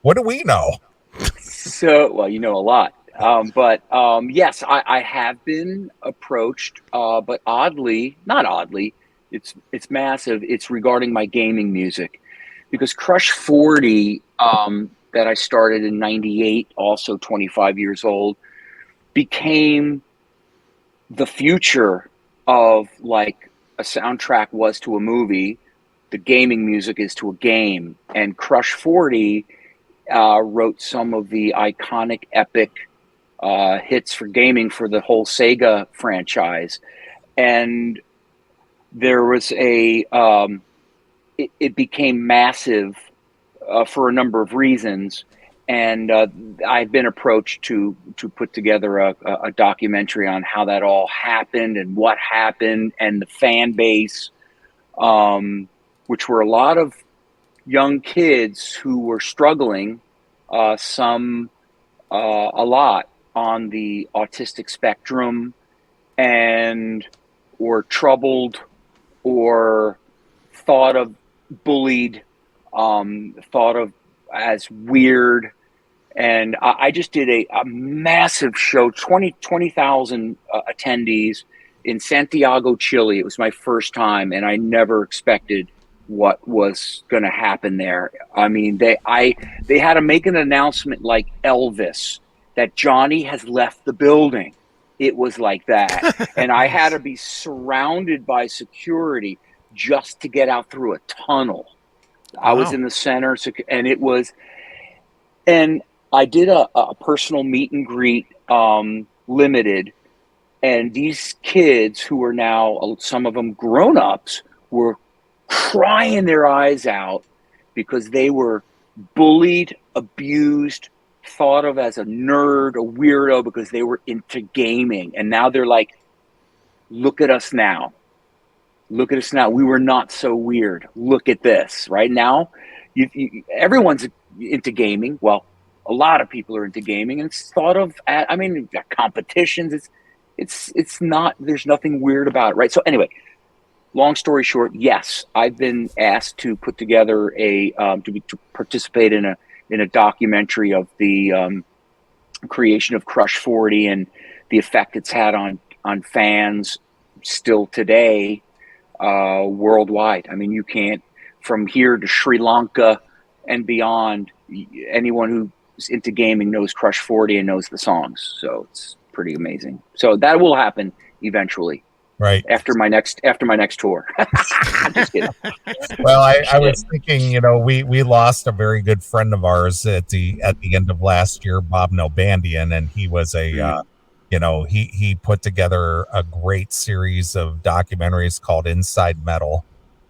What do we know? So, well, you know a lot. But yes, I have been approached, but not oddly, it's massive. It's regarding my gaming music, because Crush 40, that I started in '98, also 25 years old, became the future of like a soundtrack was to a movie. The gaming music is to a game, and Crush 40 wrote some of the iconic, epic hits for gaming for the whole Sega franchise. And there was it became massive for a number of reasons. And I've been approached to put together a documentary on how that all happened and what happened, and the fan base, which were a lot of young kids who were struggling, some a lot on the autistic spectrum, and or troubled, or thought of bullied, thought of as weird. And I just did a massive show, 20,000 attendees in Santiago, Chile. It was my first time, and I never expected what was going to happen there. I mean, they had to make an announcement like Elvis that Johnny has left the building. It was like that. And I had to be surrounded by security just to get out through a tunnel. Wow. I was in the center, and it was, and I did a personal meet and greet, limited, and these kids who are now, some of them grown-ups, were crying their eyes out because they were bullied, abused, thought of as a nerd, a weirdo, because they were into gaming. And now they're like, look at us now. Look at us now. We were not so weird. Look at this. Right now, everyone's into gaming. Well, a lot of people are into gaming, and it's thought of, I mean, competitions. It's not, there's nothing weird about it, right? So anyway, long story short, yes, I've been asked to put together to participate in a documentary of the creation of Crush 40 and the effect it's had on fans still today, worldwide. I mean, you can't, from here to Sri Lanka and beyond, anyone who's into gaming knows Crush 40 and knows the songs. So it's pretty amazing. So that will happen eventually. Right. After my next tour. I'm just kidding. Well, I was thinking, we lost a very good friend of ours at the end of last year, Bob Nobandian, and he was he put together a great series of documentaries called Inside Metal.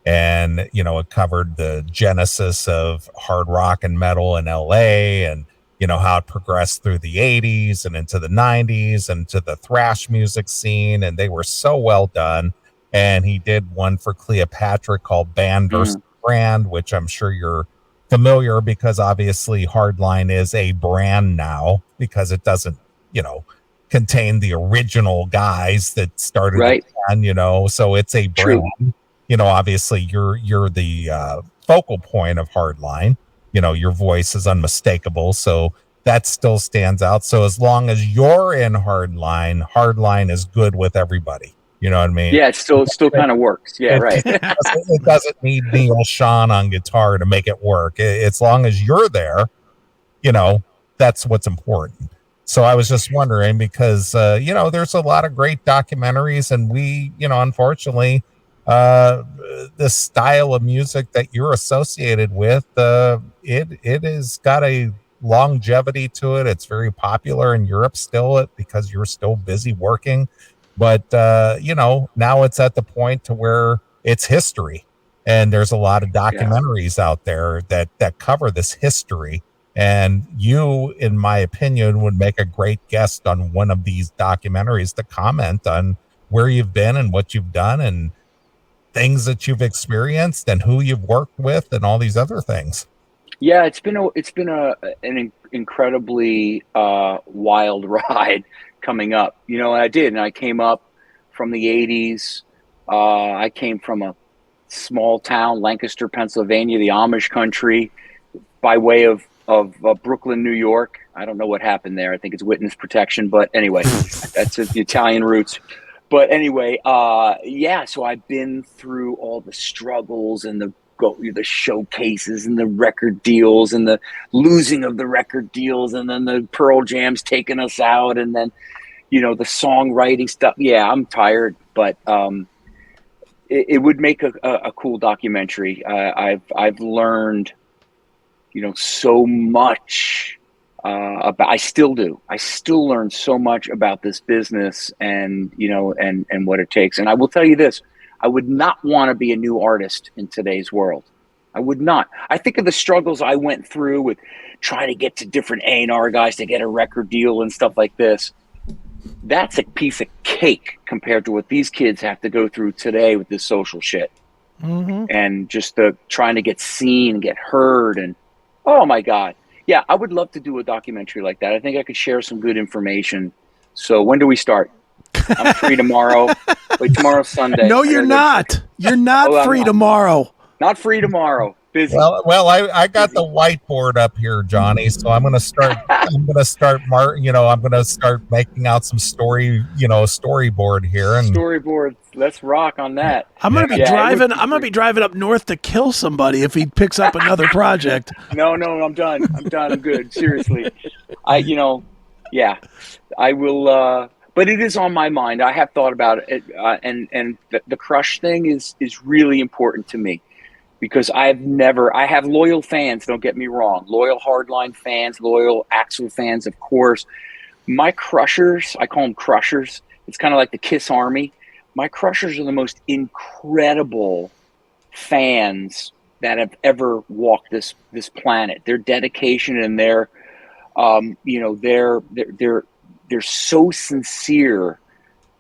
And, it covered the genesis of hard rock and metal in LA, and, how it progressed through the 80s and into the 90s and to the thrash music scene. And they were so well done. And he did one for Cleopatra called Band versus Brand, which I'm sure you're familiar, because obviously Hardline is a brand now, because it doesn't, contain the original guys that started right. the band, so it's a brand. True. Obviously you're the focal point of Hardline. Your voice is unmistakable, so that still stands out. So as long as you're in Hardline is good with everybody. You know what I mean? Yeah, it still kind of works. Yeah, right. It doesn't need Neil Sean on guitar to make it work. As long as you're there, that's what's important. So I was just wondering, because there's a lot of great documentaries, and we, unfortunately, the style of music that you're associated with, it has got a longevity to it. It's very popular in Europe still, because you're still busy working. But now it's at the point to where it's history, and there's a lot of documentaries out there that cover this history. And you, in my opinion, would make a great guest on one of these documentaries to comment on where you've been and what you've done and things that you've experienced and who you've worked with and all these other things. Yeah, it's been an incredibly wild ride coming up. I came up from the 80s. I came from a small town, Lancaster, Pennsylvania, the Amish country, by way of Brooklyn, New York. I don't know what happened there. I think it's witness protection, but anyway, that's the Italian roots. But anyway, yeah. So I've been through all the struggles and the showcases and the record deals and the losing of the record deals, and then the Pearl Jam's taking us out, and then the songwriting stuff. Yeah, I'm tired, but it would make a cool documentary. I've learned so much about. I still do. I still learn so much about this business and and what it takes. And I will tell you this: I would not want to be a new artist in today's world. I would not. I think of the struggles I went through with trying to get to different A&R guys to get a record deal and stuff like this. That's a piece of cake compared to what these kids have to go through today with this social shit. Mm-hmm. And just the trying to get seen and get heard. And oh my God. Yeah, I would love to do a documentary like that. I think I could share some good information. So when do we start? I'm free tomorrow. Wait, tomorrow's Sunday. No, you're not. You're not free tomorrow. Not free tomorrow. Busy. Well, I got the whiteboard up here, Johnny. So I'm going to start. I'm going to start making out some storyboard here. And storyboard. Let's rock on that. I'm going to be driving. I'm going to be driving up north to kill somebody if he picks up another project. No, I'm done. I'm good. Seriously, I will. But it is on my mind. I have thought about it, and the Crush thing is really important to me. Because I have loyal fans, don't get me wrong. Loyal Hardline fans, loyal Axel fans, of course. My Crushers, I call them Crushers. It's kind of like the Kiss Army. My Crushers are the most incredible fans that have ever walked this planet. Their dedication and they're so sincere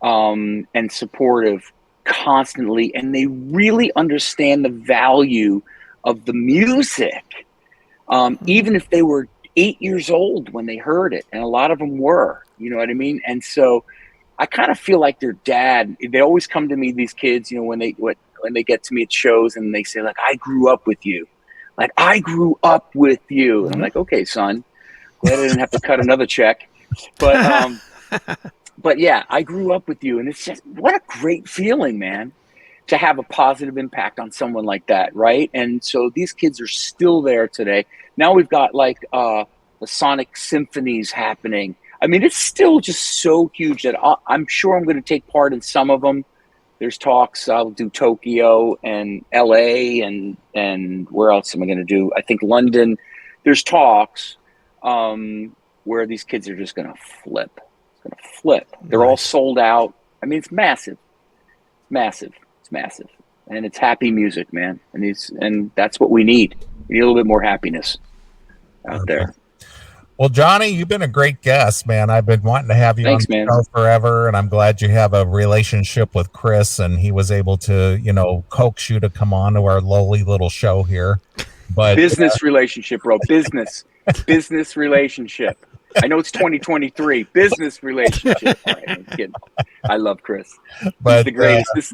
and supportive constantly, and they really understand the value of the music, even if they were 8 years old when they heard it, and a lot of them were, you know what I mean? And so I kind of feel like their dad. They always come to me, these kids, when they get to me at shows, and they say, like, I grew up with you. And I'm like, okay, son, glad I didn't have to cut another check. But but yeah, I grew up with you, and it's just, what a great feeling, man, to have a positive impact on someone like that, right? And so these kids are still there today. Now we've got like the Sonic Symphonies happening. I mean, it's still just so huge that I'm sure I'm going to take part in some of them. There's talks. I'll do Tokyo and LA and where else am I going to do? I think London. There's talks where these kids are just going to flip. It's going to flip. They're all sold out. I mean, it's massive. It's massive. And it's happy music, man. And that's what we need. We need a little bit more happiness out there. Well, Johnny, you've been a great guest, man. I've been wanting to have you on the show forever, and I'm glad you have a relationship with Chris, and he was able to, coax you to come on to our lowly little show here. But business relationship, bro. Business relationship. I know it's 2023. Business relationship. All right, I'm kidding. I love Chris. But he's the greatest. This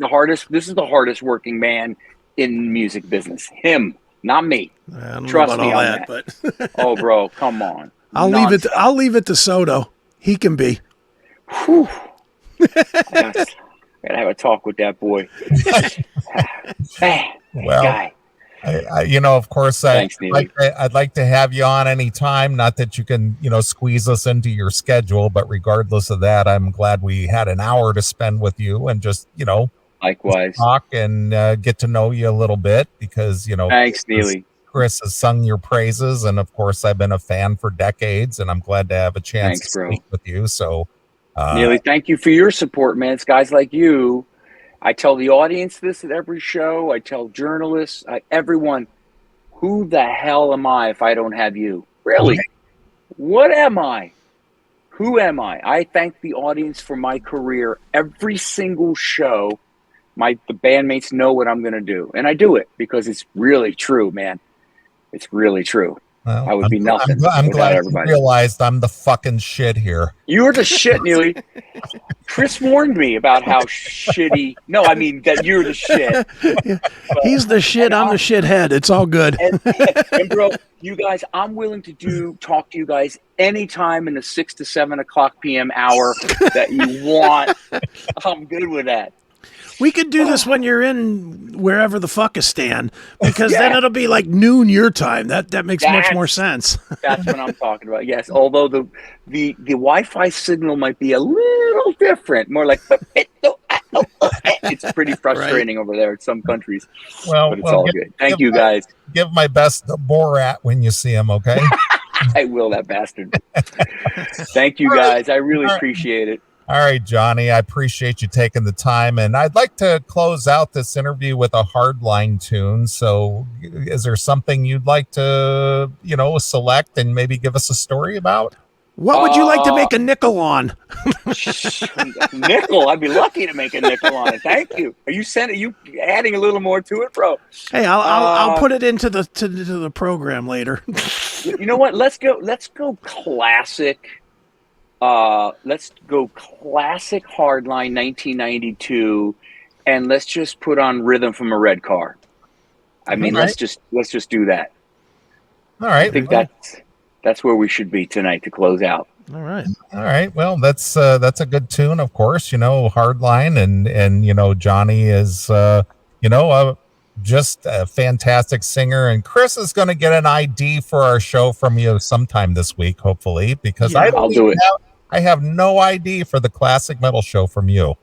is the hardest working man in music business. Him, not me. I don't Trust know me about on all that. but oh, bro, come on. I'll leave it to Soto. He can be. Whew. I gotta have a talk with that boy. Man, well, guy. Of course, Thanks, I'd like to have you on anytime. Not that you can, squeeze us into your schedule, but regardless of that, I'm glad we had an hour to spend with you and just, likewise talk and get to know you a little bit because, thanks, Neely. Chris has sung your praises, and of course, I've been a fan for decades, and I'm glad to have a chance to speak with you. So, Neely, thank you for your support, man. It's guys like you. I tell the audience this at every show. I tell journalists, everyone, who the hell am I if I don't have you? Really? What am I? Who am I? I thank the audience for my career. Every single show, the bandmates know what I'm going to do. And I do it because it's really true, man. It's really true. Well, I would be nothing. I'm glad everybody. you realized I'm the fucking shit here. You're the shit, Neely. Chris warned me about how shitty. No, I mean that you're the shit. He's the shit. I'm the shithead. It's all good. And bro, you guys, I'm willing to talk to you guys anytime in the 6 to 7 o'clock p.m. hour that you want. I'm good with that. We could do this when you're in wherever the fuck is stand, because then it'll be like noon your time. That makes much more sense. That's what I'm talking about. Yes, although the Wi-Fi signal might be a little different, more like it's pretty frustrating over there in some countries. But it's all good. Thank you guys. Give my best to Borat when you see him, okay? I will, that bastard. Thank you guys. I really appreciate it. All right, Johnny, I appreciate you taking the time, and I'd like to close out this interview with a Hardline tune. So is there something you'd like to, select and maybe give us a story about? What would you like to make a nickel on? Nickel? I'd be lucky to make a nickel on it. Thank you. Are you adding a little more to it, bro? Hey, I'll put it into the program later. You know what? Let's go classic. Let's go classic Hardline 1992, and let's just put on Rhythm from a Red Car. I mean, let's just do that. All right. I think that's where we should be tonight to close out. All right. Well, that's a good tune, of course. Hardline, and Johnny is just a fantastic singer, and Chris is going to get an ID for our show from you sometime this week, hopefully, because I'll do it. I have no ID for the classic metal show from you.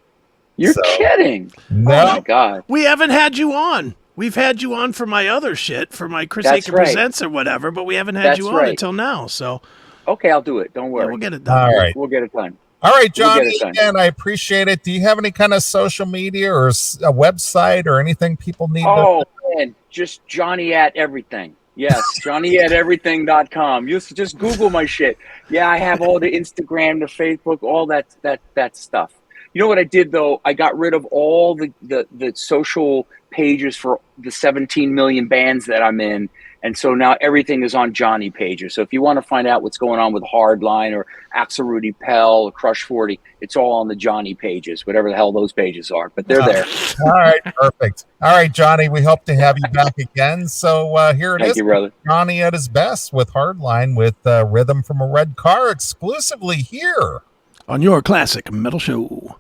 You're kidding. No. Oh my God. We haven't had you on. We've had you on for my other shit, for my Chris Akin Presents or whatever, but we haven't had you on until now. So, okay, I'll do it. Don't worry. We'll get it done. All right. We'll get it done. All right, Johnny, again, I appreciate it. Do you have any kind of social media or a website or anything people need? Man, just Johnny at everything. Yes, johnny@everything.com. Just Google my shit. Yeah, I have all the Instagram, the Facebook, all that stuff. You know what I did, though? I got rid of all the social pages for the 17 million bands that I'm in. And so now everything is on Johnny pages. So if you want to find out what's going on with Hardline or Axel Rudi Pell or Crush 40, it's all on the Johnny pages, whatever the hell those pages are. But they're there. All right, perfect. All right, Johnny, we hope to have you back again. So here it is. Thank you, brother. Johnny at his best with Hardline with Rhythm from a Red Car exclusively here on your classic metal show.